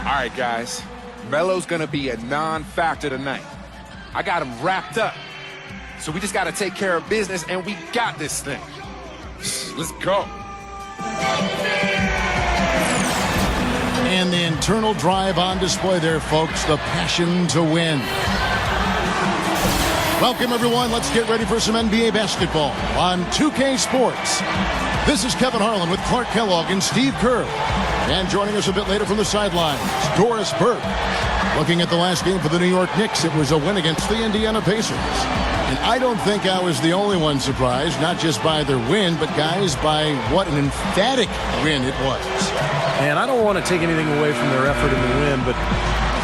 All right, guys. Melo's going to be a non-factor tonight. I got him wrapped up. So we just got to take care of business, and we got this thing. Let's go. And the internal drive on display there, folks. The passion to win. Welcome, everyone. Let's get ready for some NBA basketball on 2K Sports. This is Kevin Harlan with Clark Kellogg and Steve Kerr. And joining us a bit later from the sidelines, Doris Burke. Looking at the last game for the New York Knicks, it was a win against the Indiana Pacers. And I don't think I was the only one surprised, not just by their win, but, guys, by what an emphatic win it was. And I don't want to take anything away from their effort in the win, but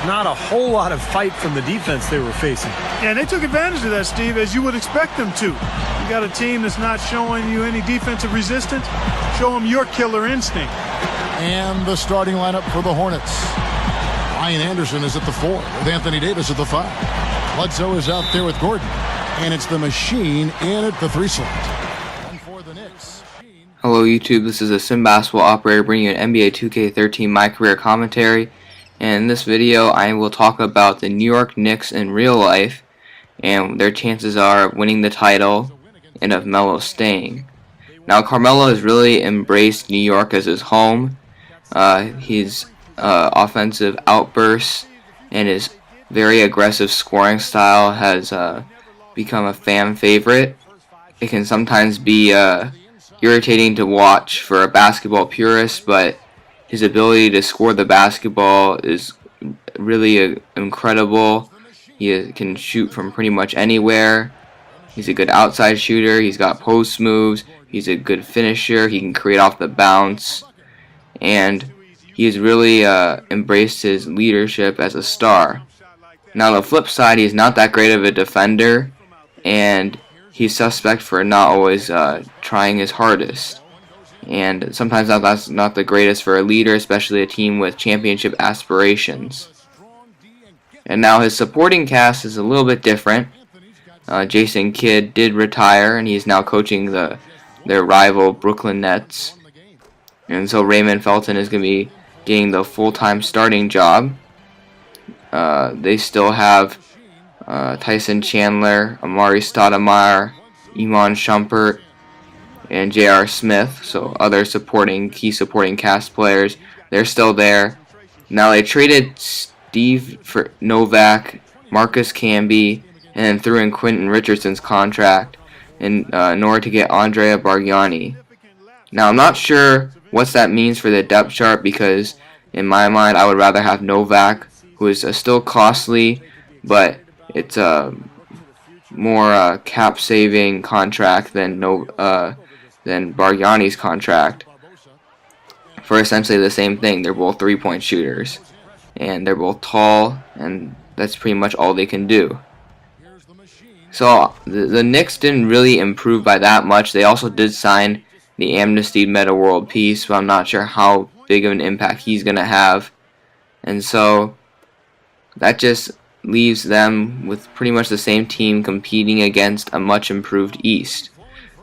not a whole lot of fight from the defense they were facing. Yeah, and they took advantage of that, Steve, as you would expect them to. You got a team that's not showing you any defensive resistance. Show them your killer instinct. And the starting lineup for the Hornets. Ryan Anderson is at the 4 with Anthony Davis at the 5. Bledsoe is out there with Gordon. And it's the machine in at the 3 slot. And for the Knicks. Hello YouTube, this is a Sim Basketball Operator bringing you an NBA 2K13 My Career commentary. And in this video I will talk about the New York Knicks in real life and their chances are of winning the title and of Melo staying. Now Carmelo has really embraced New York as his home. His offensive outbursts and his very aggressive scoring style has become a fan favorite. It can sometimes be irritating to watch for a basketball purist, but his ability to score the basketball is really incredible. He can shoot from pretty much anywhere. He's a good outside shooter. He's got post moves. He's a good finisher. He can create off the bounce. And he has really embraced his leadership as a star. Now, on the flip side, he's not that great of a defender, and he's suspect for not always trying his hardest. And sometimes that's not the greatest for a leader, especially a team with championship aspirations. And now his supporting cast is a little bit different. Jason Kidd did retire, and he's now coaching their rival Brooklyn Nets. And so Raymond Felton is going to be getting the full-time starting job. They still have Tyson Chandler, Amari Stoudemire, Iman Shumpert, and J.R. Smith, so other key supporting cast players. They're still there. Now they traded Steve for Novak, Marcus Camby, and then threw in Quentin Richardson's contract in order to get Andrea Bargnani. Now I'm not sure what that means for the depth chart, because in my mind I would rather have Novak, who is still costly, but it's a more cap-saving contract than Bargnani's contract for essentially the same thing. They're both three-point shooters, and they're both tall, and that's pretty much all they can do. So the Knicks didn't really improve by that much. They also did sign the amnestied Metta World Peace, but I'm not sure how big of an impact he's going to have. And so that just leaves them with pretty much the same team competing against a much improved East.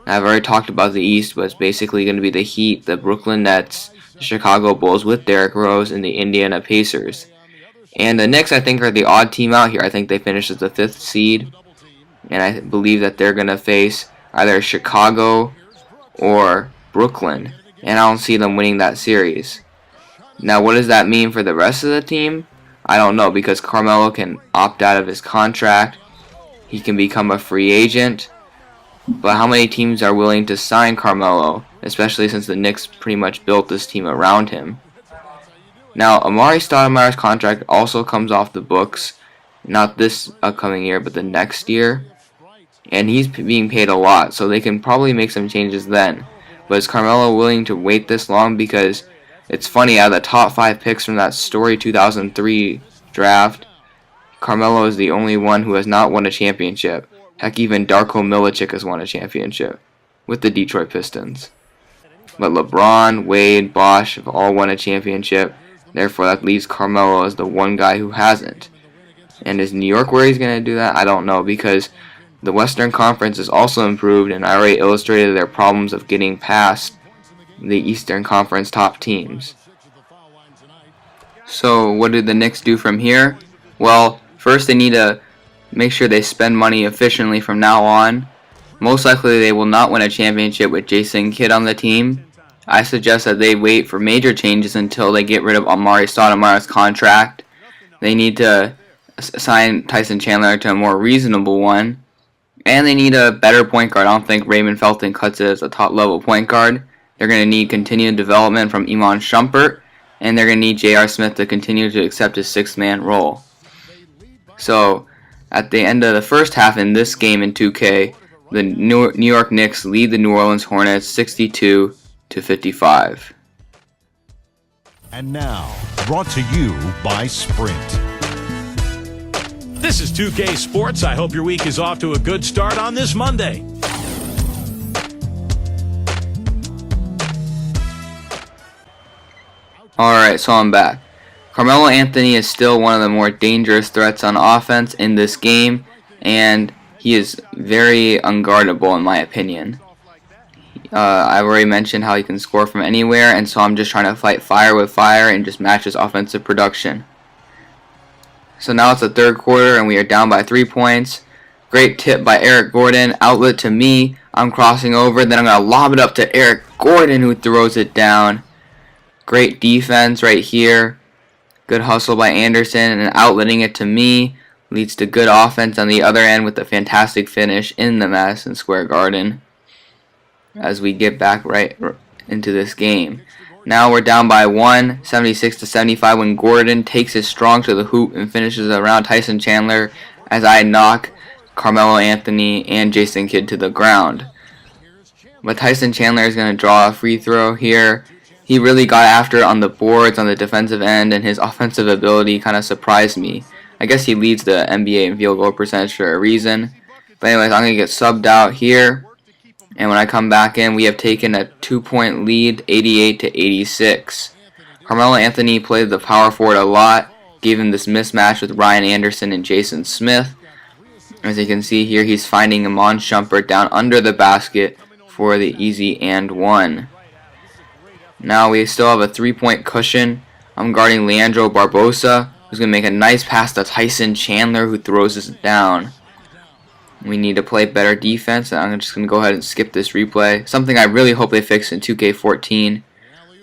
I've already talked about the East, but it's basically going to be the Heat, the Brooklyn Nets, the Chicago Bulls with Derrick Rose, and the Indiana Pacers. And the Knicks, I think, are the odd team out here. I think they finished as the 5th seed, and I believe that they're going to face either Chicago or Brooklyn, and I don't see them winning that series. Now, what does that mean for the rest of the team? I don't know, because Carmelo can opt out of his contract. He can become a free agent. But how many teams are willing to sign Carmelo, especially since the Knicks pretty much built this team around him? Now, Amari Stoudemire's contract also comes off the books, not this upcoming year, but the next year. And he's being paid a lot, so they can probably make some changes then. But is Carmelo willing to wait this long? Because it's funny, out of the top 5 picks from that story 2003 draft, Carmelo is the only one who has not won a championship. Heck, even Darko Milicic has won a championship with the Detroit Pistons. But LeBron, Wade, Bosh have all won a championship. Therefore, that leaves Carmelo as the one guy who hasn't. And is New York where he's going to do that? I don't know, because the Western Conference is also improved, and I already illustrated their problems of getting past the Eastern Conference top teams. So what did the Knicks do from here? Well, first they need to make sure they spend money efficiently from now on. Most likely they will not win a championship with Jason Kidd on the team. I suggest that they wait for major changes until they get rid of Amari Stoudemire's contract. They need to sign Tyson Chandler to a more reasonable one. And they need a better point guard. I don't think Raymond Felton cuts it as a top level point guard. They're going to need continued development from Iman Shumpert. And they're going to need J.R. Smith to continue to accept his sixth-man role. So, at the end of the first half in this game in 2K, the New York Knicks lead the New Orleans Hornets 62-55. And now, brought to you by Sprint. This is 2K Sports. I hope your week is off to a good start on this Monday. Alright, so I'm back. Carmelo Anthony is still one of the more dangerous threats on offense in this game, and he is very unguardable in my opinion. I've already mentioned how he can score from anywhere, and so I'm just trying to fight fire with fire and just match his offensive production. So now it's the third quarter, and we are down by 3 points. Great tip by Eric Gordon, outlet to me. I'm crossing over, then I'm going to lob it up to Eric Gordon, who throws it down. Great defense right here. Good hustle by Anderson, and outletting it to me leads to good offense on the other end with a fantastic finish in the Madison Square Garden as we get back right into this game. Now we're down by 1, 76-75, when Gordon takes it strong to the hoop and finishes around Tyson Chandler as I knock Carmelo Anthony and Jason Kidd to the ground. But Tyson Chandler is going to draw a free throw here. He really got after it on the boards on the defensive end, and his offensive ability kind of surprised me. I guess he leads the NBA in field goal percentage for a reason. But anyways, I'm going to get subbed out here. And when I come back in, we have taken a 2-point lead, 88-86. Carmelo Anthony played the power forward a lot, gave him this mismatch with Ryan Anderson and Jason Smith. As you can see here, he's finding Iman Shumpert down under the basket for the easy and one. Now we still have a 3-point cushion. I'm guarding Leandro Barbosa, who's going to make a nice pass to Tyson Chandler, who throws this down. We need to play better defense, and I'm just going to go ahead and skip this replay. Something I really hope they fix in 2K14,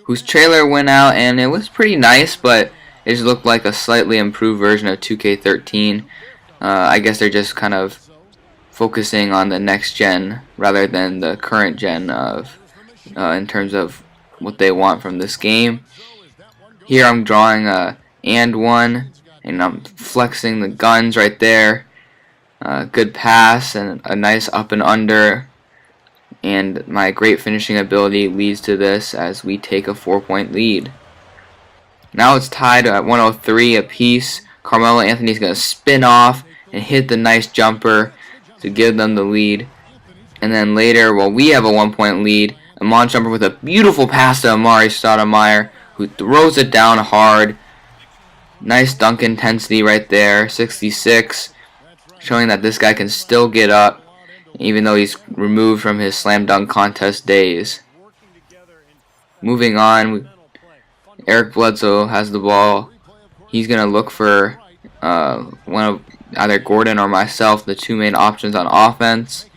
whose trailer went out, and it was pretty nice, but it just looked like a slightly improved version of 2K13. I guess they're just kind of focusing on the next gen rather than the current gen of in terms of what they want from this game. Here I'm drawing a and one, and I'm flexing the guns right there. Good pass and a nice up and under, and my great finishing ability leads to this as we take a 4-point lead. Now it's tied at 103 apiece. Carmelo Anthony's going to spin off and hit the nice jumper to give them the lead. And then later, while we have a 1-point lead, Iman Shumpert with a beautiful pass to Amari Stoudemire, who throws it down hard. Nice dunk intensity right there, 66, showing that this guy can still get up, even though he's removed from his slam dunk contest days. Moving on, Eric Bledsoe has the ball. He's going to look for one of either Gordon or myself, the two main options on offense.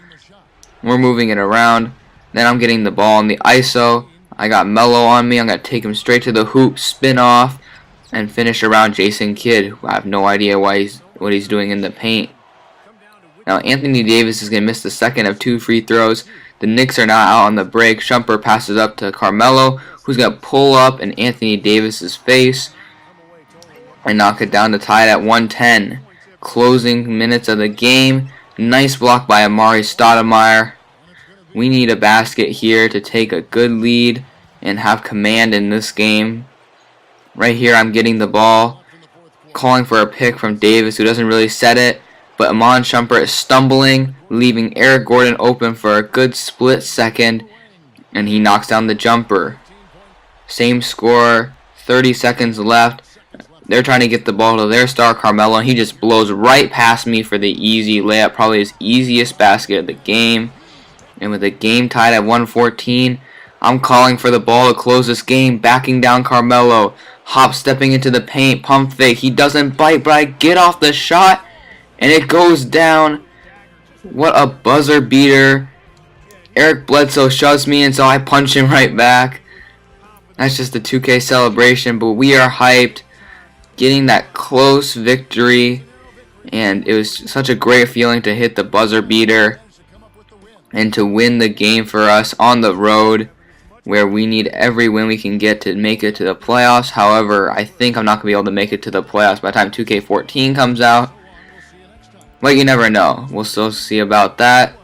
We're moving it around. Then I'm getting the ball in the ISO. I got Melo on me. I'm going to take him straight to the hoop, spin off, and finish around Jason Kidd, who I have no idea what he's doing in the paint. Now Anthony Davis is going to miss the second of 2 free throws. The Knicks are now out on the break. Shumpert passes up to Carmelo, who's going to pull up in Anthony Davis's face and knock it down to tie it at 110. Closing minutes of the game. Nice block by Amari Stoudemire. We need a basket here to take a good lead and have command in this game. Right here I'm getting the ball, calling for a pick from Davis, who doesn't really set it, but Iman Shumpert is stumbling, leaving Eric Gordon open for a good split second, and he knocks down the jumper. Same score, 30 seconds left. They're trying to get the ball to their star, Carmelo, and he just blows right past me for the easy layup, probably his easiest basket of the game. And with the game tied at 114, I'm calling for the ball to close this game, backing down Carmelo. hop stepping into the paint, pump fake. He doesn't bite, but I get off the shot, and it goes down. What a buzzer beater. Eric Bledsoe shoves me, and so I punch him right back. That's just a 2K celebration, but we are hyped. Getting that close victory, and it was such a great feeling to hit the buzzer beater and to win the game for us on the road, where we need every win we can get to make it to the playoffs. However, I think I'm not going to be able to make it to the playoffs by the time 2K14 comes out. But you never know. We'll still see about that.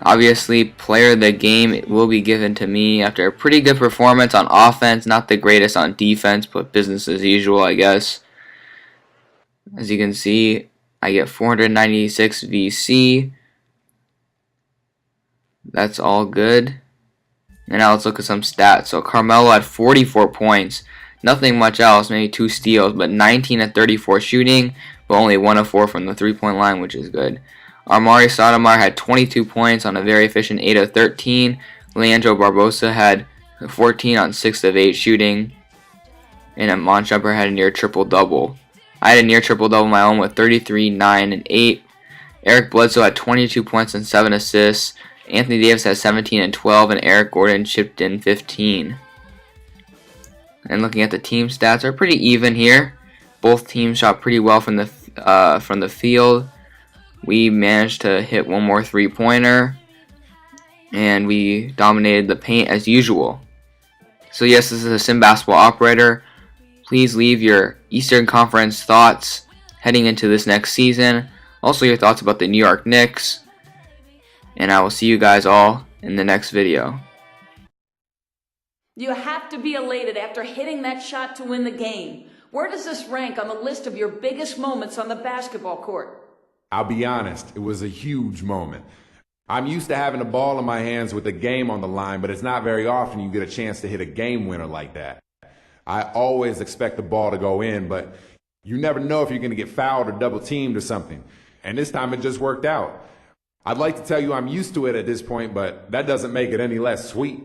Obviously, player of the game will be given to me after a pretty good performance on offense. Not the greatest on defense, but business as usual, I guess. As you can see, I get 496 VC. That's all good. And now let's look at some stats. So Carmelo had 44 points. Nothing much else, maybe 2 steals, but 19 of 34 shooting, but only 1 of 4 from the three-point line, which is good. Amari Stoudemire had 22 points on a very efficient 8 of 13. Leandro Barbosa had 14 on 6 of 8 shooting. And Amon Shumpert had a near triple-double. I had a near triple-double of my own with 33, 9, and 8. Eric Bledsoe had 22 points and 7 assists. Anthony Davis had 17 and 12, and Eric Gordon chipped in 15. And looking at the team stats, are pretty even here. Both teams shot pretty well from the field. We managed to hit one more three-pointer, and we dominated the paint as usual. So yes, this is a Sim Basketball Operator. Please leave your Eastern Conference thoughts heading into this next season. Also your thoughts about the New York Knicks. And I will see you guys all in the next video. You have to be elated after hitting that shot to win the game. Where does this rank on the list of your biggest moments on the basketball court? I'll be honest, it was a huge moment. I'm used to having the ball in my hands with the game on the line, but it's not very often you get a chance to hit a game winner like that. I always expect the ball to go in, but you never know if you're going to get fouled or double teamed or something. And this time it just worked out. I'd like to tell you I'm used to it at this point, but that doesn't make it any less sweet.